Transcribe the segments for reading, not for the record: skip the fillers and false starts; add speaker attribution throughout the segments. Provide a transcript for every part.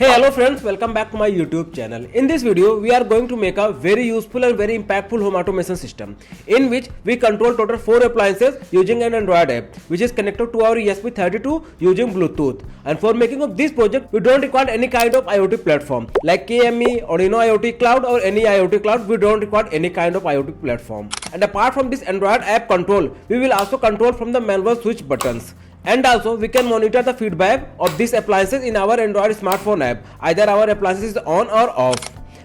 Speaker 1: Hey, hello friends, welcome back to my YouTube channel. In this video, we are going to make a very useful and very impactful home automation system in which we control total 4 appliances using an Android app which is connected to our ESP32 using Bluetooth. And for making of this project, we don't require any kind of IoT platform like KME, Arduino IoT Cloud or any IoT Cloud. We don't require any kind of IoT platform. And apart from this Android app control, we will also control from the manual switch buttons. And also we can monitor the feedback of these appliances in our Android smartphone app, either our appliances is on or off.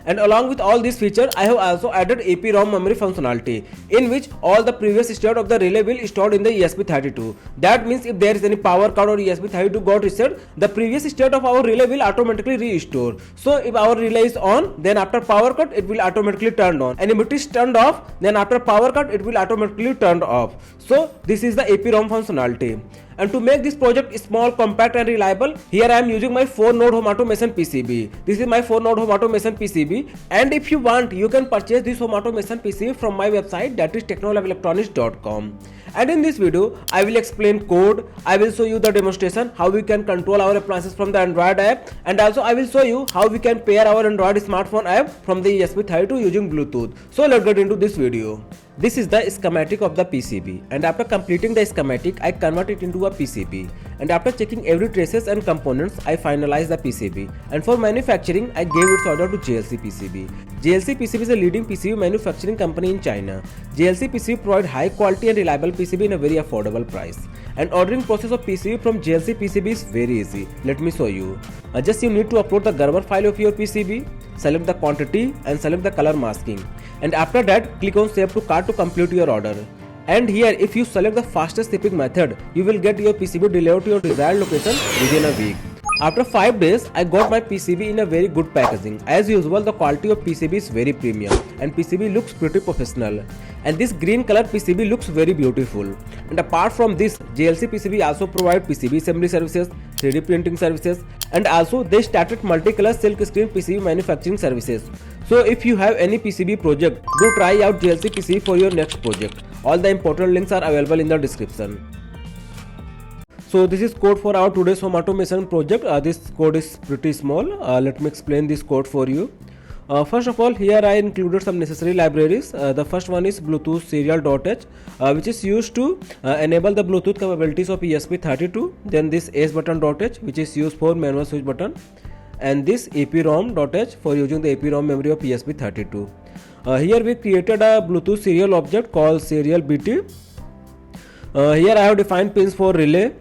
Speaker 1: And along with all these features, I have also added EEPROM memory functionality in which all the previous state of the relay will stored in the ESP32. That means if there is any power cut or ESP32 got reset, the previous state of our relay will automatically restore. So if our relay is on, then after power cut it will automatically turn on, and if it is turned off, then after power cut it will automatically turn off. So this is the EEPROM functionality. And to make this project small, compact and reliable, here I am using my 4-node home automation PCB. This is my 4-node home automation PCB, and if you want, you can purchase this home automation PCB from my website, that is technolovelectronics.com. And in this video, I will explain code, I will show you the demonstration how we can control our appliances from the Android app, and also I will show you how we can pair our Android smartphone app from the ESP32 using Bluetooth. So let's get into this video. This is the schematic of the PCB, and after completing the schematic, I convert it into a PCB, and after checking every traces and components, I finalize the PCB, and for manufacturing, I gave its order to JLCPCB. JLCPCB is a leading PCB manufacturing company in China. JLCPCB provides high quality and reliable PCB in a very affordable price. And ordering process of PCB from JLCPCB is very easy. Let me show you. Just you need to upload the Gerber file of your PCB, select the quantity and select the color masking. And after that, click on Save to Cart to complete your order. And here, if you select the fastest shipping method, you will get your PCB delivered to your desired location within a week. After 5 days, I got my PCB in a very good packaging. As usual, the quality of PCB is very premium and PCB looks pretty professional. And this green color PCB looks very beautiful. And apart from this, JLC PCB also provide PCB assembly services, 3D printing services, and also they started multicolor silk screen PCB manufacturing services. So if you have any PCB project, do try out JLC PCB for your next project. All the important links are available in the description. So this is code for our today's home automation project. This code is pretty small. Let me explain this code for you. First of all, here I included some necessary libraries. The first one is Bluetooth serial.h, which is used to enable the Bluetooth capabilities of ESP32. Then this AceButton.h, which is used for manual switch button, and this EEPROM.h for using the EEPROM memory of ESP32. Here we created a Bluetooth serial object called serial BT. Here I have defined pins for relay,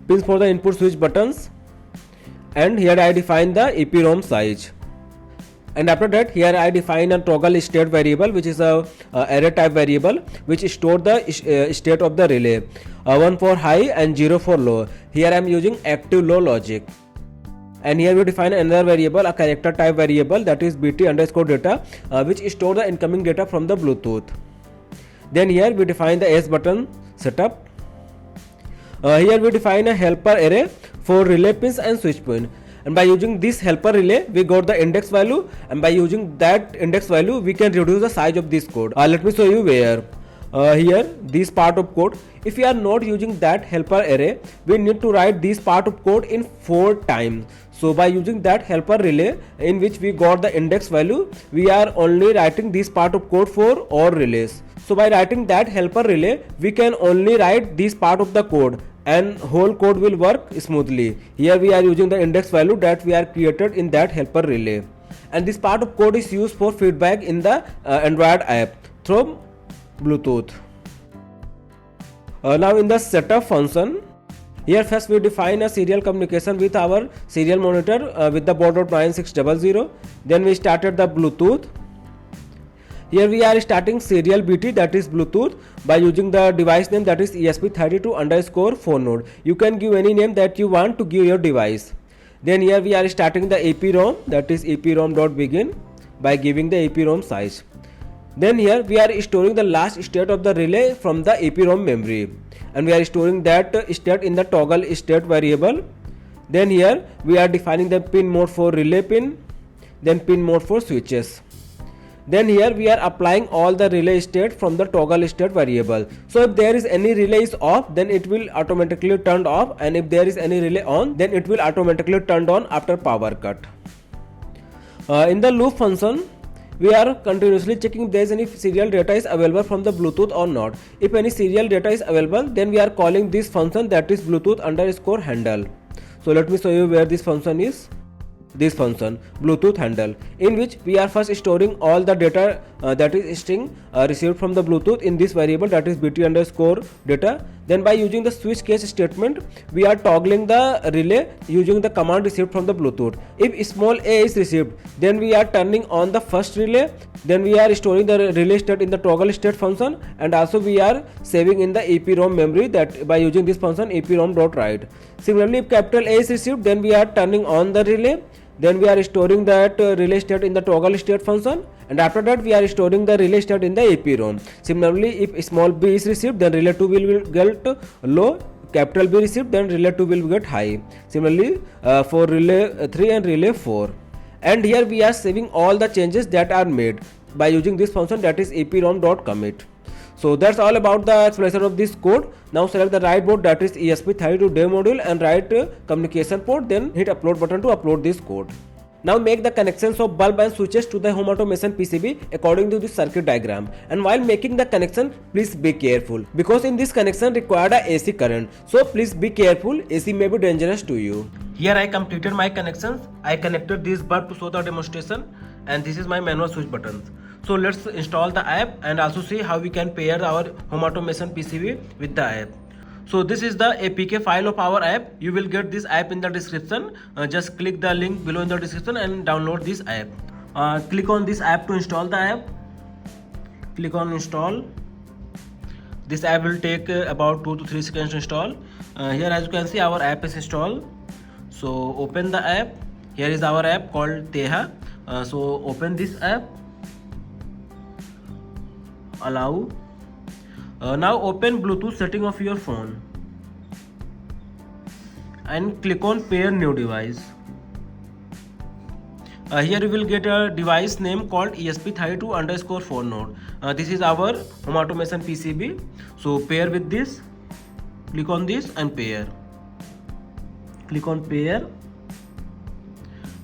Speaker 1: pins for the input switch buttons, and here I define the EEPROM size. And after that, here I define a toggle state variable, which is a array type variable which store the state of the relay, 1 for high and 0 for low. Here I am using active low logic. And here we define another variable, a character type variable, that is BT underscore data, which store the incoming data from the Bluetooth. Then here we define the AceButton setup. Here we define a helper array for relay pins and switch pin. And by using this helper relay, we got the index value, and by using that index value, we can reduce the size of this code. Let me show you where. Here, this part of code, if we are not using that helper array, we need to write this part of code in 4 times. So by using that helper relay in which we got the index value, we are only writing this part of code for all relays. So by writing that helper relay, we can only write this part of the code, and whole code will work smoothly. Here we are using the index value that we are created in that helper relay, and this part of code is used for feedback in the Android app through Bluetooth. Now in the setup function, here first we define a serial communication with our serial monitor with the baud rate 9600. Then we started the Bluetooth. Here we are starting serial BT, that is Bluetooth, by using the device name, that is ESP32 underscore 4-node. You can give any name that you want to give your device. Then here we are starting the EEPROM, that is EEPROM.begin, by giving the EEPROM size. Then here we are storing the last state of the relay from the EEPROM memory, and we are storing that state in the toggle state variable. Then here we are defining the pin mode for relay pin, then pin mode for switches. then here we are applying all the relay state from the toggle state variable. So if there is any relay is off, then it will automatically turned off, and if there is any relay on, then it will automatically turned on after power cut. In the loop function, we are continuously checking if there is any serial data is available from the Bluetooth or not. If any serial data is available, then we are calling this function, that is Bluetooth_handle. So let me show you where this function is. This function Bluetooth handle, in which we are first storing all the data that is string received from the Bluetooth in this variable, that is BT_data. Then by using the switch case statement, we are toggling the relay using the command received from the Bluetooth. If small a is received, then we are turning on the first relay, then we are storing the relay state in the toggle state function, and also we are saving in the EEPROM memory, that by using this function EEPROM.write. Similarly, if capital A is received, then we are turning on the relay, then we are storing that relay state in the toggle state function, and after that we are storing the relay state in the EEPROM. Similarly, if small b is received, then relay 2 will get low, capital B received, then relay 2 will get high. Similarly for relay 3 and relay 4. And here we are saving all the changes that are made by using this function, that is EEPROM.commit. So that's all about the explanation of this code. Now select the right board, that is ESP32 dev module, and write communication port, then hit upload button to upload this code. Now make the connections of bulb and switches to the home automation PCB according to this circuit diagram. And while making the connection, please be careful, because in this connection required a AC current. So please be careful, AC may be dangerous to you. Here I completed my connections. I connected this bulb to show the demonstration, and this is my manual switch buttons. So let's install the app and also see how we can pair our home automation PCB with the app. So this is the APK file of our app. You will get this app in the description. Just click the link below in the description and download this app. Click on this app to install the app. Click on install. This app will take about 2 to 3 seconds to install. Here as you can see, our app is installed. So open the app. Here is our app called Teha. So open this app. Allow. Now open Bluetooth setting of your phone and click on pair new device. Here you will get a device name called ESP32_4 node. This is our home automation PCB. So pair with this. Click on this and pair. Click on pair.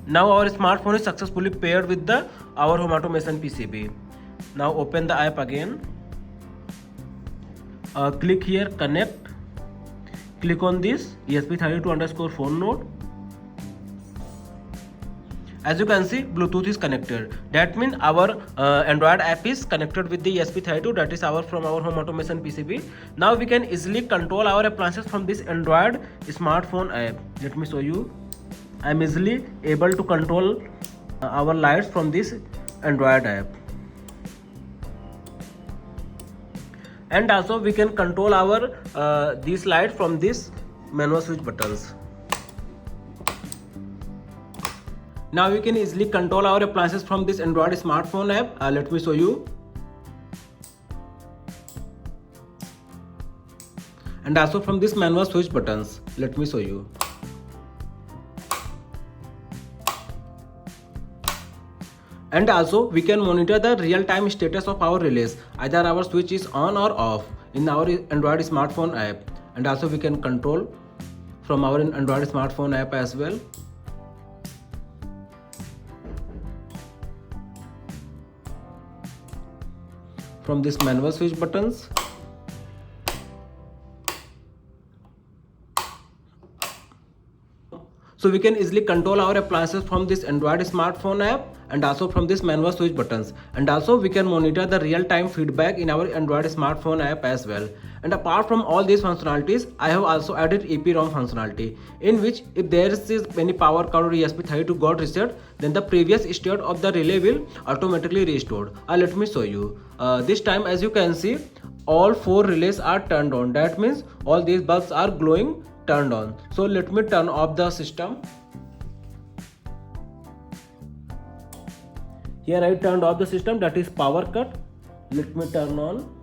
Speaker 1: Now our smartphone is successfully paired with our home automation PCB. Now open the app again. Click here connect. Click on this ESP32_4 node. As you can see, Bluetooth is connected. That means our Android app is connected with the ESP32, that is from our home automation PCB. Now we can easily control our appliances from this Android smartphone app. Let me show you. I am easily able to control our lights from this Android app. And also we can control our these lights from this manual switch buttons. Now we can easily control our appliances from this Android smartphone app. Let me show you. And also from this manual switch buttons. Let me show you. And also we can monitor the real-time status of our relays, either our switch is on or off in our Android smartphone app. And also we can control from our Android smartphone app as well. From this manual switch buttons. So we can easily control our appliances from this Android smartphone app and also from this manual switch buttons. And also we can monitor the real-time feedback in our Android smartphone app as well. And apart from all these functionalities, I have also added EEPROM functionality, in which if there is any power cut or ESP32 got reset, then the previous state of the relay will automatically restored. Let me show you. This time, as you can see, all 4 relays are turned on. That means all these bulbs are glowing turned on. So let me turn off the system. Here I turned off the system, that is power cut. Let me turn on.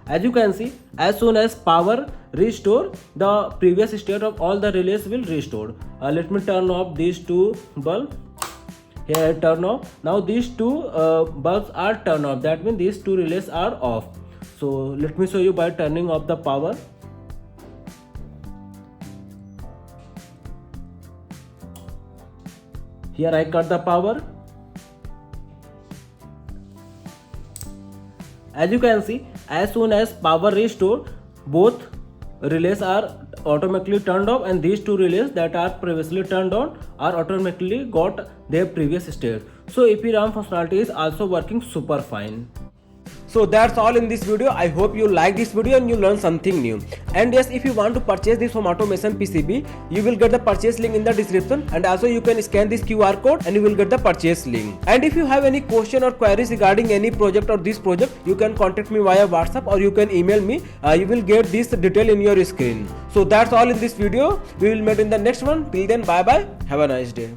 Speaker 1: As you can see, as soon as power restore, the previous state of all the relays will restore. Let me turn off these 2 bulbs. Here I turn off. Now these two bulbs are turned off. That means these two relays are off. So let me show you by turning off the power. Here I cut the power. As you can see, as soon as power restored, both relays are automatically turned off, and these two relays that are previously turned on are automatically got their previous state. So EEPROM functionality is also working super fine. So that's all in this video. I hope you like this video and you learn something new. And yes, if you want to purchase this home automation PCB, you will get the purchase link in the description, and also you can scan this QR code and you will get the purchase link. And if you have any question or queries regarding any project or this project, you can contact me via WhatsApp or you can email me. You will get this detail in your screen. So that's all in this video. We will meet in the next one. Till then, bye bye. Have a nice day.